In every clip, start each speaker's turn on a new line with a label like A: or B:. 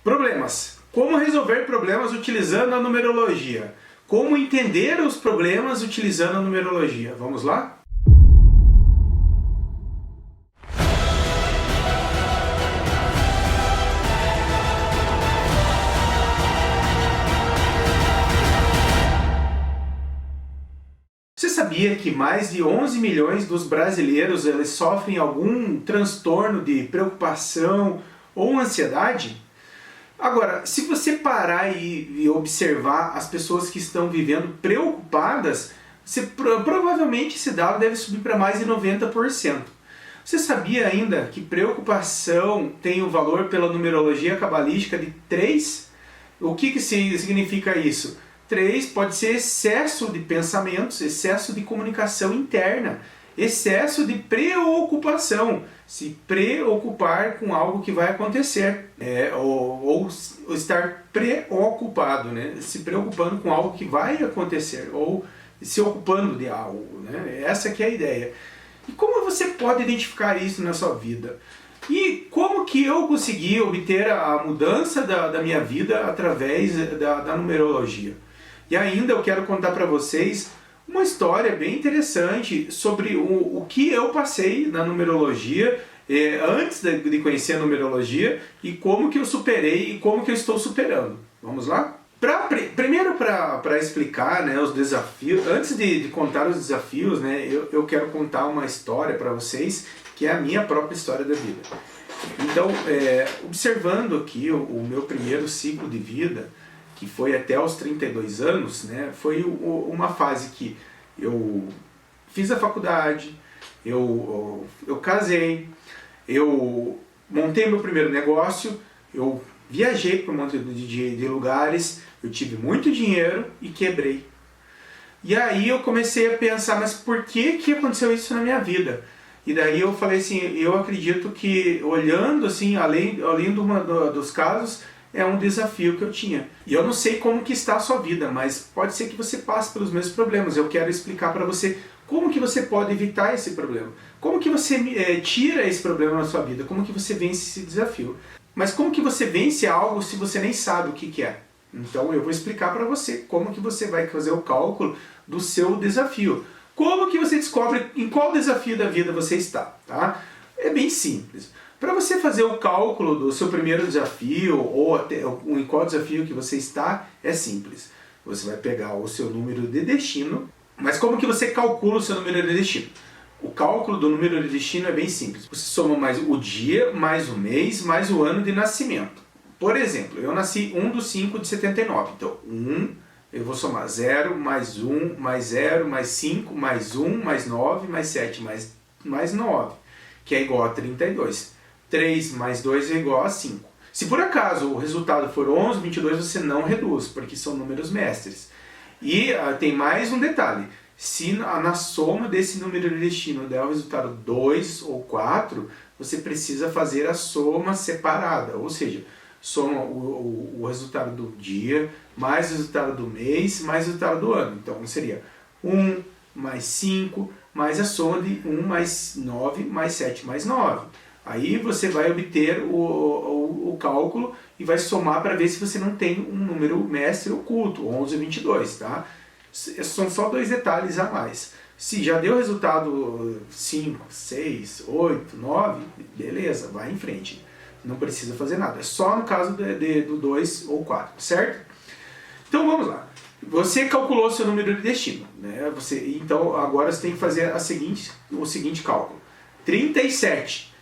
A: Problemas. Como resolver problemas utilizando a numerologia? Como entender os problemas utilizando a numerologia? Vamos lá? Você sabia que mais de 11 milhões dos brasileiros eles sofrem algum transtorno de preocupação ou ansiedade? Agora, se você parar e observar as pessoas que estão vivendo preocupadas, provavelmente esse dado deve subir para mais de 90%. Você sabia ainda que preocupação tem o valor pela numerologia cabalística de 3? O que significa isso? 3 pode ser excesso de pensamentos, excesso de comunicação interna, excesso de preocupação, se preocupar com algo que vai acontecer, ou estar preocupado, né? Se preocupando com algo que vai acontecer, ou se ocupando de algo, né? Essa que é a ideia. E como você pode identificar isso na sua vida? E como que eu consegui obter a mudança da minha vida através da numerologia? E ainda eu quero contar para vocês uma história bem interessante sobre o que eu passei na numerologia antes de conhecer a numerologia e como que eu superei e como que eu estou superando. Vamos lá? Primeiro para explicar, né, os desafios, antes de contar os desafios, né, eu quero contar uma história para vocês que é a minha própria história da vida. Então, observando aqui o meu primeiro ciclo de vida, que foi até os 32 anos, né, foi uma fase que eu fiz a faculdade, eu casei, eu montei meu primeiro negócio, eu viajei para um monte de lugares, eu tive muito dinheiro e quebrei. E aí eu comecei a pensar, mas por que aconteceu isso na minha vida? E daí eu falei assim, eu acredito que olhando assim, além dos casos, é um desafio que eu tinha. E eu não sei como que está a sua vida, mas pode ser que você passe pelos mesmos problemas. Eu quero explicar para você como que você pode evitar esse problema. Como que você tira esse problema na sua vida. Como que você vence esse desafio. Mas como que você vence algo se você nem sabe o que é? Então eu vou explicar para você como que você vai fazer o cálculo do seu desafio. Como que você descobre em qual desafio da vida você está, tá? É bem simples. Para você fazer o cálculo do seu primeiro desafio, ou até em qual desafio que você está, é simples. Você vai pegar o seu número de destino, mas como que você calcula o seu número de destino? O cálculo do número de destino é bem simples. Você soma mais o dia, mais o mês, mais o ano de nascimento. Por exemplo, eu nasci 1/5 de 79. Então, 1, eu vou somar 0, mais 1, mais 0, mais 5, mais 1, mais 9, mais 7, mais 9, que é igual a 32. 3 mais 2 é igual a 5. Se por acaso o resultado for 11, 22, você não reduz, porque são números mestres. E tem mais um detalhe. Se na soma desse número de destino der o resultado 2 ou 4, você precisa fazer a soma separada. Ou seja, soma o resultado do dia, mais o resultado do mês, mais o resultado do ano. Então seria 1 mais 5, mais a soma de 1 mais 9, mais 7, mais 9. Aí você vai obter o cálculo e vai somar para ver se você não tem um número mestre oculto, 11 ou 22, tá? São só 2 detalhes a mais. Se já deu resultado 5, 6, 8, 9, beleza, vai em frente. Não precisa fazer nada. É só no caso do 2 ou 4, certo? Então vamos lá. Você calculou seu número de destino, né? Então agora você tem que fazer o seguinte cálculo. 37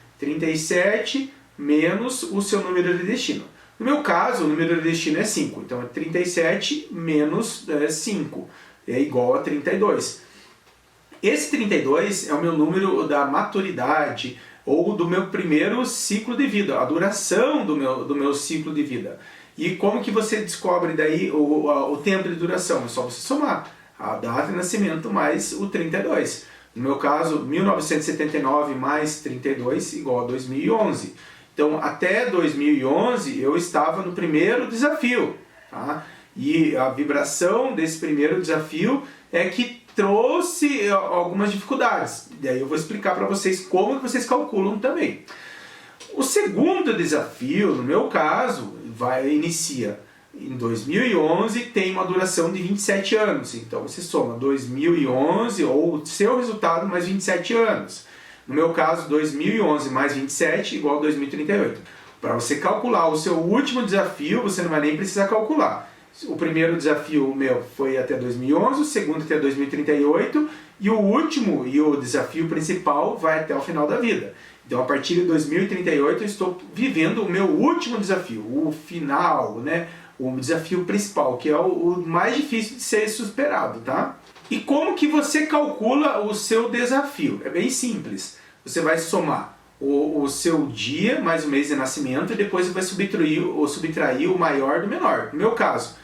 A: menos o seu número de destino. No meu caso, o número de destino é 5. Então é 37 menos 5. É igual a 32. Esse 32 é o meu número da maturidade ou do meu primeiro ciclo de vida, a duração do meu ciclo de vida. E como que você descobre daí o tempo de duração? É só você somar a data de nascimento mais o 32. No meu caso, 1979 mais 32 igual a 2011. Então, até 2011 eu estava no primeiro desafio, tá? E a vibração desse primeiro desafio é que trouxe algumas dificuldades. Daí eu vou explicar para vocês como que vocês calculam também. O segundo desafio, no meu caso, inicia em 2011, tem uma duração de 27 anos. Então você soma 2011 ou seu resultado mais 27 anos. No meu caso, 2011 mais 27 igual a 2038. Para você calcular o seu último desafio, você não vai nem precisar calcular. O primeiro desafio meu foi até 2011, o segundo até 2038 e o último e o desafio principal vai até o final da vida. Então, a partir de 2038 eu estou vivendo o meu último desafio, o final, né? O desafio principal, que é o mais difícil de ser superado, tá? E como que você calcula o seu desafio? É bem simples. Você vai somar o seu dia mais o mês de nascimento e depois você vai subtrair o maior do menor. No meu caso,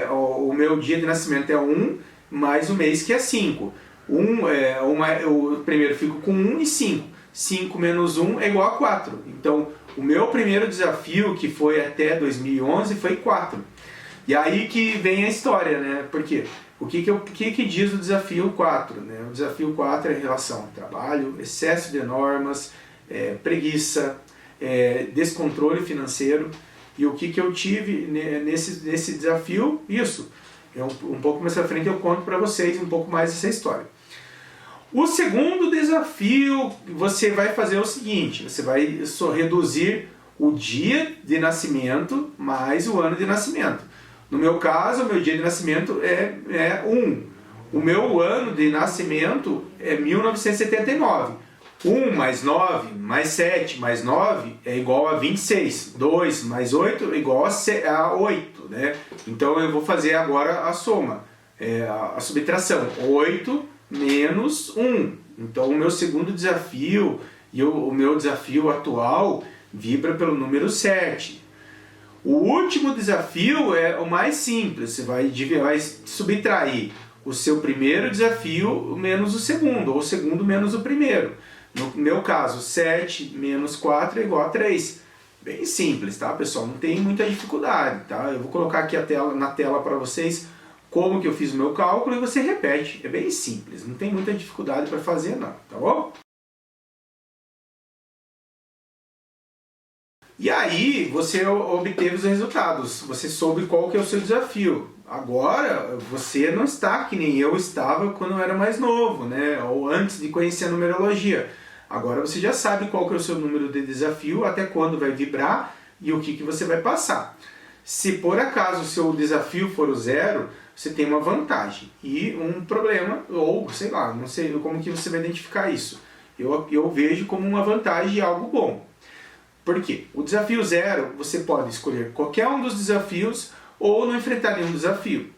A: o meu dia de nascimento é 1 mais o mês que é 5. O primeiro fico com 1 e 5. 5 menos 1 é igual a 4. Então, o meu primeiro desafio, que foi até 2011, foi 4. E aí que vem a história, né? Por quê? O que diz o desafio 4? Né? O desafio 4 é relação ao trabalho, excesso de normas, preguiça, descontrole financeiro. E o que eu tive nesse desafio? Isso. Um pouco mais pra frente eu conto para vocês um pouco mais dessa história. O segundo desafio, você vai fazer o seguinte, você vai só reduzir o dia de nascimento mais o ano de nascimento. No meu caso, o meu dia de nascimento é 1. O meu ano de nascimento é 1979. 1 mais 9 mais 7 mais 9 é igual a 26. 2 mais 8 é igual a 8. Né? Então eu vou fazer agora a soma, a subtração. 8 menos 1. Então o meu segundo desafio e o meu desafio atual vibra pelo número 7. O último desafio é o mais simples. Você vai subtrair o seu primeiro desafio menos o segundo, ou o segundo menos o primeiro. No meu caso, 7 menos 4 é igual a 3. Bem simples, tá, pessoal? Não tem muita dificuldade, tá? Eu vou colocar aqui na tela para vocês como que eu fiz o meu cálculo e você repete. É bem simples, não tem muita dificuldade para fazer não, tá bom? E aí você obteve os resultados, você soube qual que é o seu desafio. Agora você não está que nem eu estava quando eu era mais novo, né? Ou antes de conhecer a numerologia. Agora você já sabe qual que é o seu número de desafio, até quando vai vibrar e o que você vai passar. Se por acaso o seu desafio for o 0, você tem uma vantagem e um problema, ou sei lá, não sei como que você vai identificar isso. Eu vejo como uma vantagem e algo bom. Por quê? O desafio 0, você pode escolher qualquer um dos desafios ou não enfrentar nenhum desafio.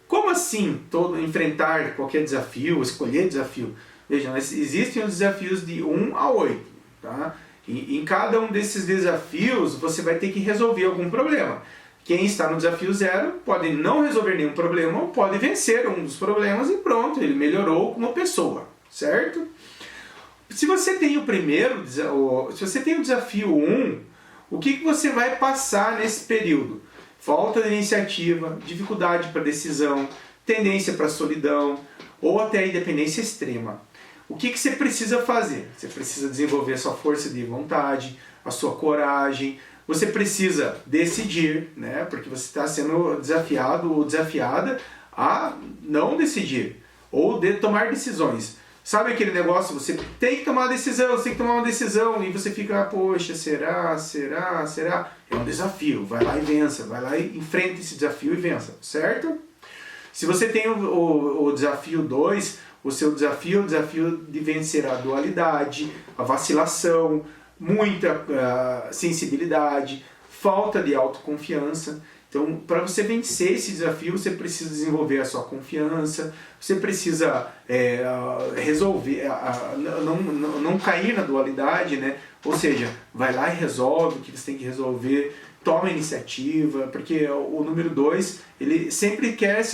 A: Como assim enfrentar qualquer desafio, escolher desafio? Vejam, existem os desafios de 1 a 8. Tá? E em cada um desses desafios você vai ter que resolver algum problema. Quem está no desafio 0 pode não resolver nenhum problema ou pode vencer um dos problemas e pronto, ele melhorou como pessoa, certo? Se você tem se você tem o desafio 1, o que você vai passar nesse período? Falta de iniciativa, dificuldade para decisão, tendência para solidão ou até independência extrema. O que você precisa fazer? Você precisa desenvolver a sua força de vontade, a sua coragem. Você precisa decidir, né? Porque você está sendo desafiado ou desafiada a não decidir ou de tomar decisões. Sabe aquele negócio, você tem que tomar uma decisão, você tem que tomar uma decisão e você fica, poxa, será? É um desafio, vai lá e vença, vai lá e enfrenta esse desafio e vença, certo? Se você tem o desafio 2, o seu desafio é o desafio de vencer a dualidade, a vacilação, muita sensibilidade, falta de autoconfiança. Então, para você vencer esse desafio, você precisa desenvolver a sua confiança, você precisa resolver, não cair na dualidade, né? Ou seja, vai lá e resolve o que você tem que resolver, toma iniciativa, porque o número 2, ele sempre quer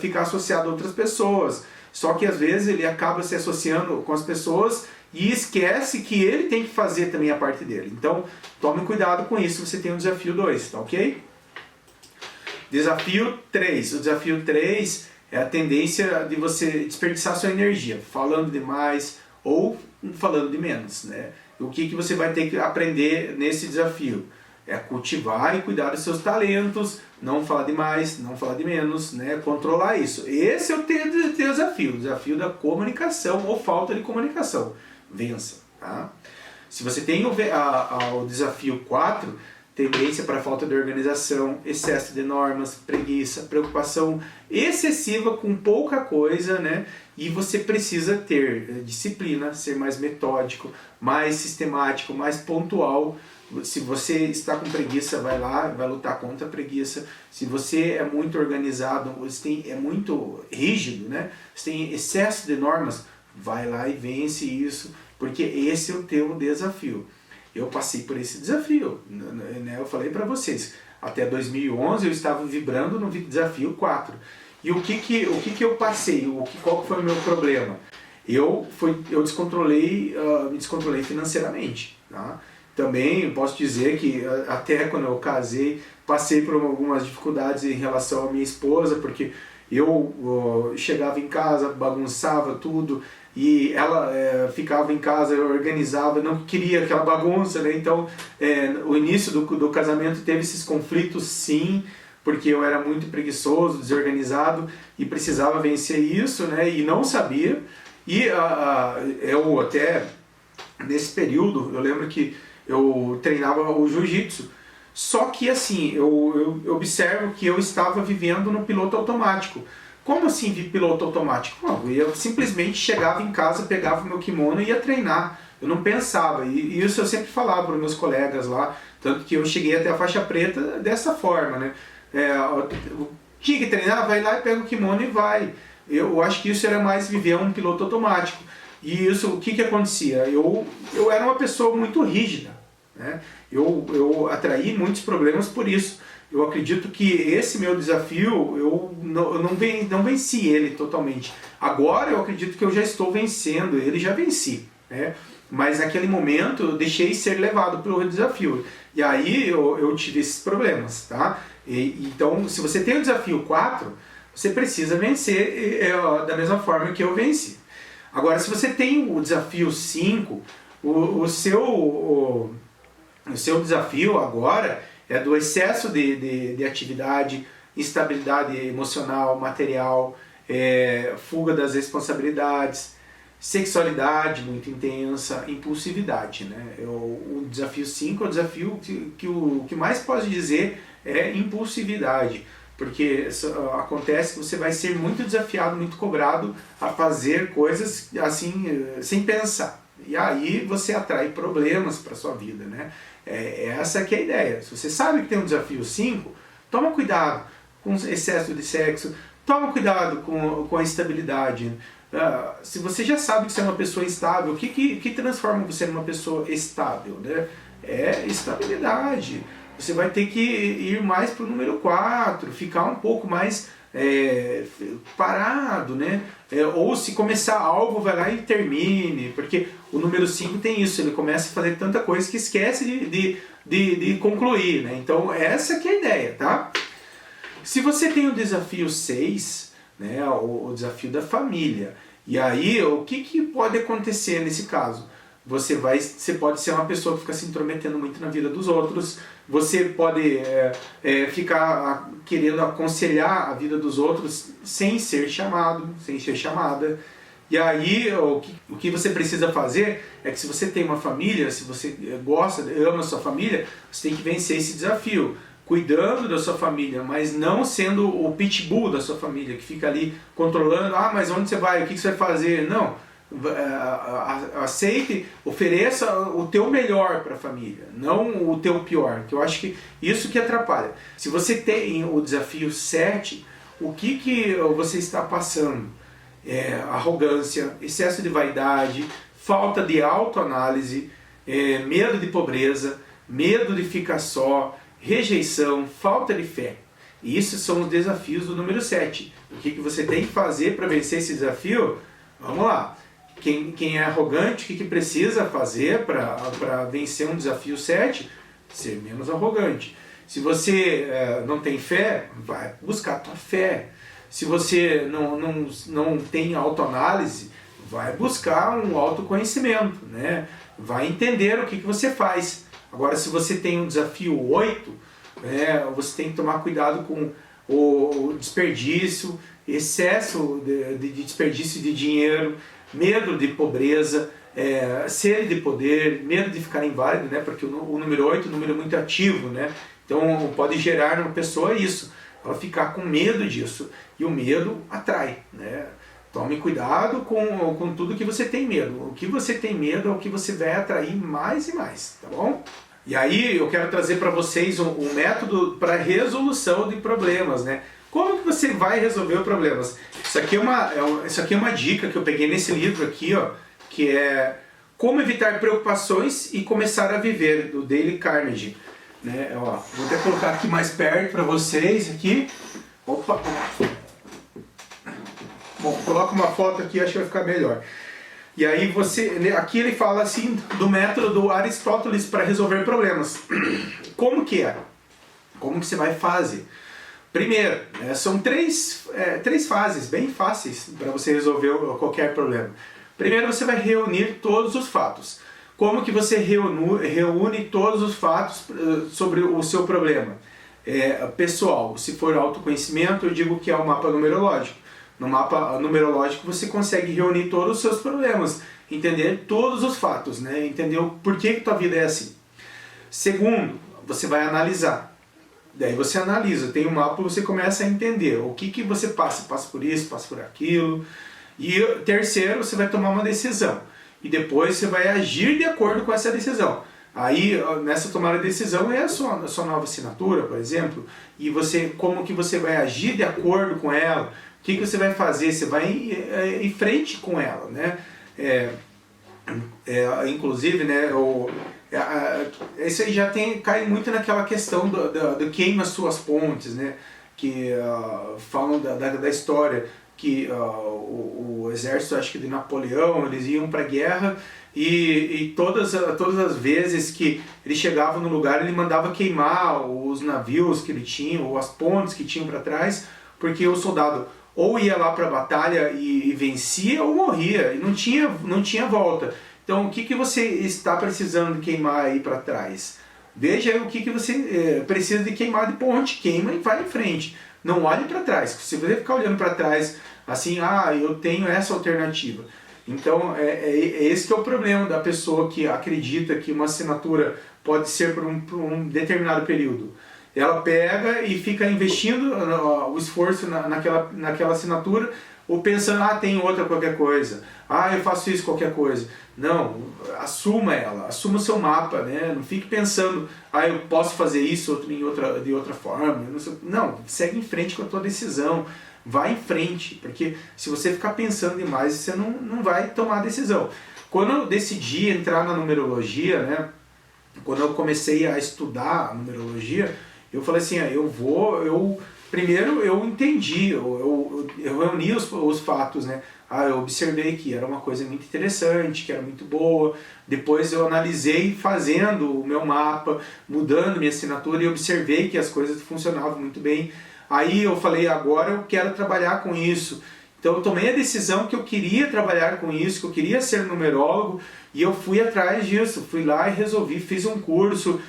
A: ficar associado a outras pessoas, só que às vezes ele acaba se associando com as pessoas e esquece que ele tem que fazer também a parte dele. Então, tome cuidado com isso, você tem o desafio 2, tá ok? Desafio 3. O desafio 3 é a tendência de você desperdiçar sua energia, falando demais ou falando de menos, né? O que você vai ter que aprender nesse desafio? É cultivar e cuidar dos seus talentos, não falar de mais, não falar de menos, né? Controlar isso. Esse é o desafio, o desafio da comunicação ou falta de comunicação. Vença, tá? Se você tem o desafio 4, tendência para falta de organização, excesso de normas, preguiça, preocupação excessiva com pouca coisa, né? E você precisa ter disciplina, ser mais metódico, mais sistemático, mais pontual. Se você está com preguiça, vai lá, vai lutar contra a preguiça. Se você é muito organizado, você é muito rígido, né? Você tem excesso de normas, vai lá e vence isso, porque esse é o teu desafio. Eu passei por esse desafio, né? Eu falei para vocês, até 2011 eu estava vibrando no desafio 4. E o que eu passei? Qual foi o meu problema? Eu me descontrolei financeiramente, tá? Também posso dizer que até quando eu casei, passei por algumas dificuldades em relação à minha esposa, porque eu chegava em casa, bagunçava tudo, e ela ficava em casa, eu organizava, não queria aquela bagunça, né? Então o início do casamento teve esses conflitos, sim, porque eu era muito preguiçoso, desorganizado, e precisava vencer isso, né? E não sabia, e eu até, nesse período, eu lembro que eu treinava o jiu-jitsu, só que assim, eu observo que eu estava vivendo no piloto automático. Como assim de piloto automático? Não, eu simplesmente chegava em casa, pegava o meu kimono e ia treinar. Eu não pensava, e isso eu sempre falava para os meus colegas lá, tanto que eu cheguei até a faixa preta dessa forma, né? Tinha que treinar, vai lá e pega o kimono e vai. Eu acho que isso era mais viver um piloto automático. E isso, o que acontecia? Eu era uma pessoa muito rígida, né? Eu atraí muitos problemas por isso. Eu acredito que esse meu desafio, eu não venci ele totalmente. Agora eu acredito que eu já estou vencendo ele, já venci, né? Mas naquele momento eu deixei ser levado pelo desafio. E aí eu tive esses problemas, tá? Então, se você tem o desafio 4, você precisa vencer da mesma forma que eu venci. Agora, se você tem o desafio 5, o seu desafio agora é do excesso de atividade, instabilidade emocional, material, fuga das responsabilidades, sexualidade muito intensa, impulsividade, né? O desafio 5 é o desafio que o que mais pode dizer é impulsividade. Porque acontece que você vai ser muito desafiado, muito cobrado a fazer coisas assim, sem pensar. E aí você atrai problemas para a sua vida, né? Essa que é a ideia. Se você sabe que tem um desafio 5, toma cuidado com excesso de sexo, toma cuidado com a instabilidade. Se você já sabe que você é uma pessoa instável, o que transforma você numa pessoa estável, né? É estabilidade. Você vai ter que ir mais para o número 4, ficar um pouco mais parado, né? Ou se começar algo, vai lá e termine, porque o número 5 tem isso, ele começa a fazer tanta coisa que esquece de concluir, né? Então essa que é a ideia, tá? Se você tem o desafio 6, né, o desafio da família, e aí o que pode acontecer nesse caso? Você pode ser uma pessoa que fica se intrometendo muito na vida dos outros, você pode ficar querendo aconselhar a vida dos outros sem ser chamado, sem ser chamada. E aí o que você precisa fazer é que se você tem uma família, se você gosta, ama a sua família, você tem que vencer esse desafio, cuidando da sua família, mas não sendo o pitbull da sua família, que fica ali controlando, mas onde você vai, o que você vai fazer? Não. Aceite, ofereça o teu melhor para a família, não o teu pior, que eu acho que isso que atrapalha. Se você tem o desafio 7, o que você está passando? Arrogância, excesso de vaidade, falta de autoanálise, medo de pobreza, medo de ficar só, rejeição, falta de fé. E esses são os desafios do número 7. O que você tem que fazer para vencer esse desafio? Vamos lá. Quem é arrogante, o que precisa fazer para vencer um desafio 7? Ser menos arrogante. Se você não tem fé, vai buscar a tua fé. Se você não tem autoanálise, vai buscar um autoconhecimento, né? Vai entender o que você faz. Agora, se você tem um desafio 8, você tem que tomar cuidado com o desperdício, excesso de desperdício de dinheiro, medo de pobreza, sede de poder, medo de ficar inválido, né? Porque o número 8 é um número muito ativo, né? Então pode gerar numa pessoa isso, ela ficar com medo disso, e o medo atrai, né? Tome cuidado com tudo que você tem medo. O que você tem medo é o que você vai atrair mais e mais, tá bom? E aí eu quero trazer para vocês um método para resolução de problemas, né? Como que você vai resolver os problemas? Isso aqui é uma dica que eu peguei nesse livro aqui, ó, que é Como Evitar Preocupações e Começar a Viver, do Dale Carnegie. Né? Ó, vou até colocar aqui mais perto para vocês aqui. Opa! Bom, coloca uma foto aqui, acho que vai ficar melhor. E aí aqui ele fala assim do método do Aristóteles para resolver problemas. Como que é? Como que você vai fazer? Primeiro, são três fases bem fáceis para você resolver qualquer problema. Primeiro, você vai reunir todos os fatos. Como que você reúne todos os fatos sobre o seu problema? Pessoal, se for autoconhecimento, eu digo que é o mapa numerológico. No mapa numerológico você consegue reunir todos os seus problemas, entender todos os fatos, né? Entender o porquê que tua vida é assim. Segundo, você vai analisar. Daí você analisa, tem um mapa, você começa a entender o que você passa por isso, passa por aquilo. E terceiro, você vai tomar uma decisão. E depois você vai agir de acordo com essa decisão. Aí, nessa tomada de decisão é a sua nova assinatura, por exemplo, e como que você vai agir de acordo com ela, o que você vai fazer, você vai em frente com ela, né? Inclusive, né, isso aí já cai muito naquela questão do queima as suas pontes, né? Que falam da história, que o exército, acho que de Napoleão, eles iam para a guerra e todas as vezes que ele chegava no lugar, ele mandava queimar os navios que ele tinha, ou as pontes que tinham para trás, porque o soldado ou ia lá para a batalha e vencia, ou morria, e não tinha volta. Então, o que você está precisando de queimar aí para trás? Veja o que você precisa de queimar de ponte, queima e vai em frente. Não olhe para trás. Se você ficar olhando para trás, assim, eu tenho essa alternativa. Então, esse que é o problema da pessoa que acredita que uma assinatura pode ser por um determinado período. Ela pega e fica investindo o esforço naquela assinatura, ou pensando, tem outra qualquer coisa, eu faço isso qualquer coisa. Não, assuma o seu mapa, né? Não fique pensando, eu posso fazer isso de outra forma. Não, segue em frente com a tua decisão, vai em frente, porque se você ficar pensando demais, você não vai tomar decisão. Quando eu decidi entrar na numerologia, né? Quando eu comecei a estudar a numerologia, eu falei assim, primeiro eu entendi, eu reuni os fatos, né? Eu observei que era uma coisa muito interessante, que era muito boa. Depois eu analisei fazendo o meu mapa, mudando minha assinatura, e observei que as coisas funcionavam muito bem. Aí eu falei, agora eu quero trabalhar com isso. Então eu tomei a decisão que eu queria trabalhar com isso, que eu queria ser numerólogo, e eu fui atrás disso. Fui lá e resolvi, fiz um curso,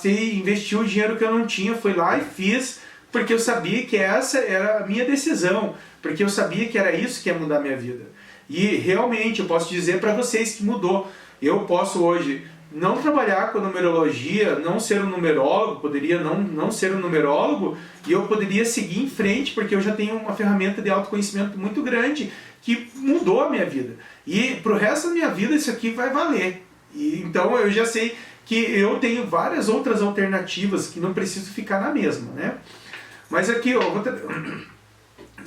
A: investi o dinheiro que eu não tinha, fui lá e fiz, porque eu sabia que essa era a minha decisão, porque eu sabia que era isso que ia mudar a minha vida. E realmente eu posso dizer para vocês que mudou. Eu posso hoje não trabalhar com numerologia, não ser um numerólogo, poderia não ser um numerólogo, e eu poderia seguir em frente, porque eu já tenho uma ferramenta de autoconhecimento muito grande que mudou a minha vida. E para o resto da minha vida isso aqui vai valer. Então eu já sei que eu tenho várias outras alternativas que não preciso ficar na mesma, né? Mas aqui,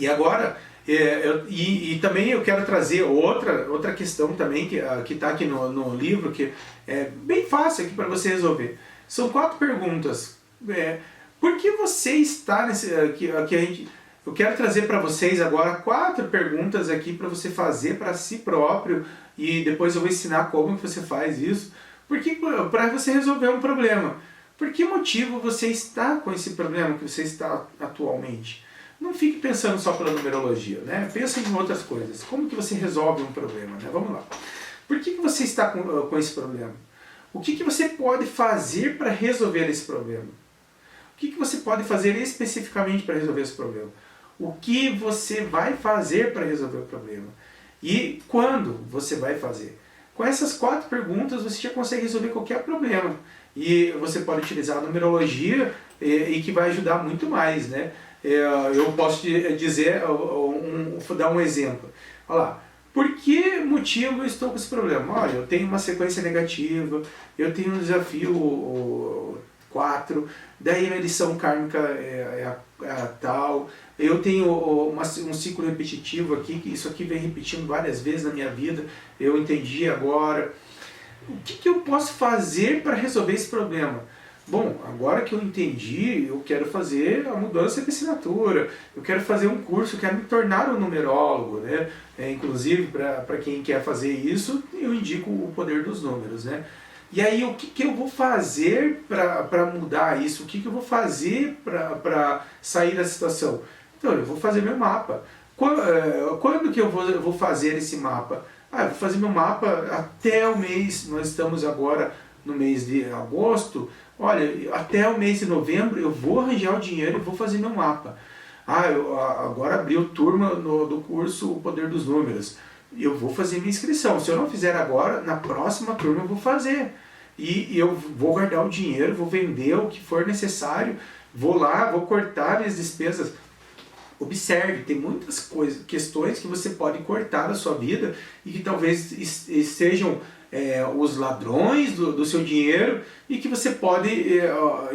A: e agora, também eu quero trazer outra questão também que está aqui no livro, que é bem fácil aqui para você resolver. São 4 perguntas. Por que você está nesse... Eu quero trazer para vocês agora 4 perguntas aqui para você fazer para si próprio, e depois eu vou ensinar como que você faz isso. Para você resolver um problema. Por que motivo você está com esse problema que você está atualmente? Não fique pensando só pela numerologia, né? Pensa em outras coisas. Como que você resolve um problema, né? Vamos lá. Por que você está com esse problema? O que você pode fazer para resolver esse problema? O que você pode fazer especificamente para resolver esse problema? O que você vai fazer para resolver o problema? E quando você vai fazer? Com essas 4 perguntas você já consegue resolver qualquer problema. E você pode utilizar a numerologia e que vai ajudar muito mais, né? Eu posso te dizer, dar um exemplo. Olha lá. Por que motivo eu estou com esse problema? Olha, eu tenho uma sequência negativa, eu tenho um desafio 4, daí a minha lição kármica é a tal, eu tenho um ciclo repetitivo aqui, que isso aqui vem repetindo várias vezes na minha vida, eu entendi agora. O que eu posso fazer para resolver esse problema? Bom, agora que eu entendi, eu quero fazer a mudança de assinatura, eu quero fazer um curso, eu quero me tornar um numerólogo, né? Inclusive, para quem quer fazer isso, eu indico o poder dos números, né? E aí, o que eu vou fazer para mudar isso? O que eu vou fazer para sair da situação? Então, eu vou fazer meu mapa. Quando que eu vou fazer esse mapa? Eu vou fazer meu mapa até o mês, nós estamos agora no mês de agosto, olha, até o mês de novembro eu vou arranjar o dinheiro e vou fazer meu mapa. Eu agora abriu turma do curso O Poder dos Números. Eu vou fazer minha inscrição. Se eu não fizer agora, na próxima turma eu vou fazer. E eu vou guardar o dinheiro, vou vender o que for necessário, vou lá, vou cortar minhas despesas. Observe, tem muitas questões que você pode cortar da sua vida e que talvez sejam os ladrões do seu dinheiro e que você pode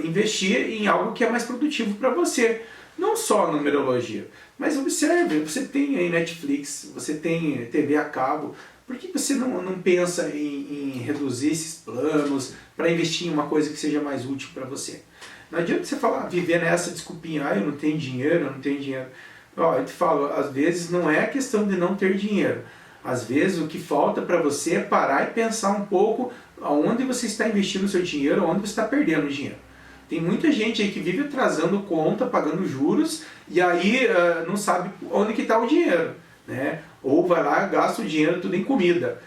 A: investir em algo que é mais produtivo para você. Não só a numerologia, mas observe, você tem aí Netflix, você tem TV a cabo, por que você não pensa em reduzir esses planos para investir em uma coisa que seja mais útil para você? Não adianta você falar, viver nessa desculpinha, eu não tenho dinheiro, eu não tenho dinheiro. Eu te falo, às vezes não é questão de não ter dinheiro. Às vezes o que falta para você é parar e pensar um pouco aonde você está investindo o seu dinheiro, onde você está perdendo dinheiro. Tem muita gente aí que vive atrasando conta, pagando juros, e aí não sabe onde que está o dinheiro, né? Ou vai lá e gasta o dinheiro tudo em comida.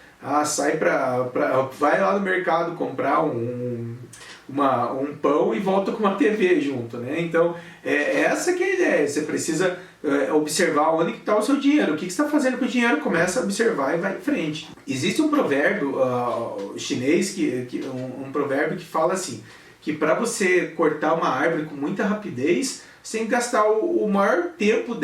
A: Vai lá no mercado comprar um pão e volta com uma TV junto, né? Então, essa que é a ideia. Você precisa observar onde está o seu dinheiro. O que você está fazendo com o dinheiro? Começa a observar e vai em frente. Existe um provérbio chinês, um provérbio que fala assim, que para você cortar uma árvore com muita rapidez, você tem que gastar o maior tempo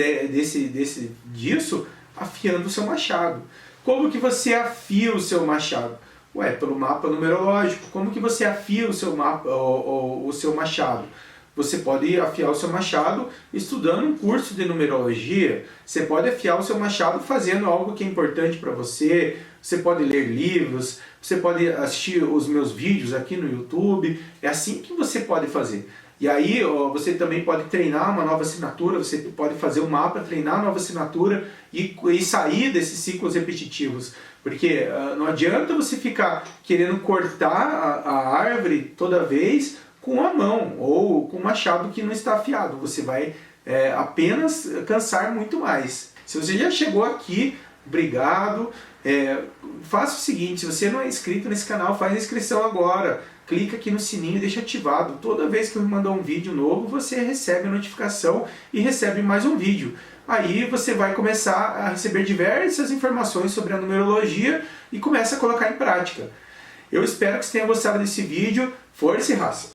A: disso afiando o seu machado. Como que você afia o seu machado? Pelo mapa numerológico. Como que você afia o seu mapa, o seu machado? Você pode afiar o seu machado estudando um curso de numerologia. Você pode afiar o seu machado fazendo algo que é importante para você. Você pode ler livros. Você pode assistir os meus vídeos aqui no YouTube. É assim que você pode fazer. E aí você também pode treinar uma nova assinatura. Você pode fazer um mapa, treinar uma nova assinatura e sair desses ciclos repetitivos. Porque não adianta você ficar querendo cortar a árvore toda vez com a mão ou com um machado que não está afiado. Você vai apenas cansar muito mais. Se você já chegou aqui, obrigado. Faça o seguinte, se você não é inscrito nesse canal, faz a inscrição agora. Clica aqui no sininho e deixa ativado. Toda vez que eu mandar um vídeo novo, você recebe a notificação e recebe mais um vídeo. Aí você vai começar a receber diversas informações sobre a numerologia e começa a colocar em prática. Eu espero que você tenha gostado desse vídeo. Força e raça!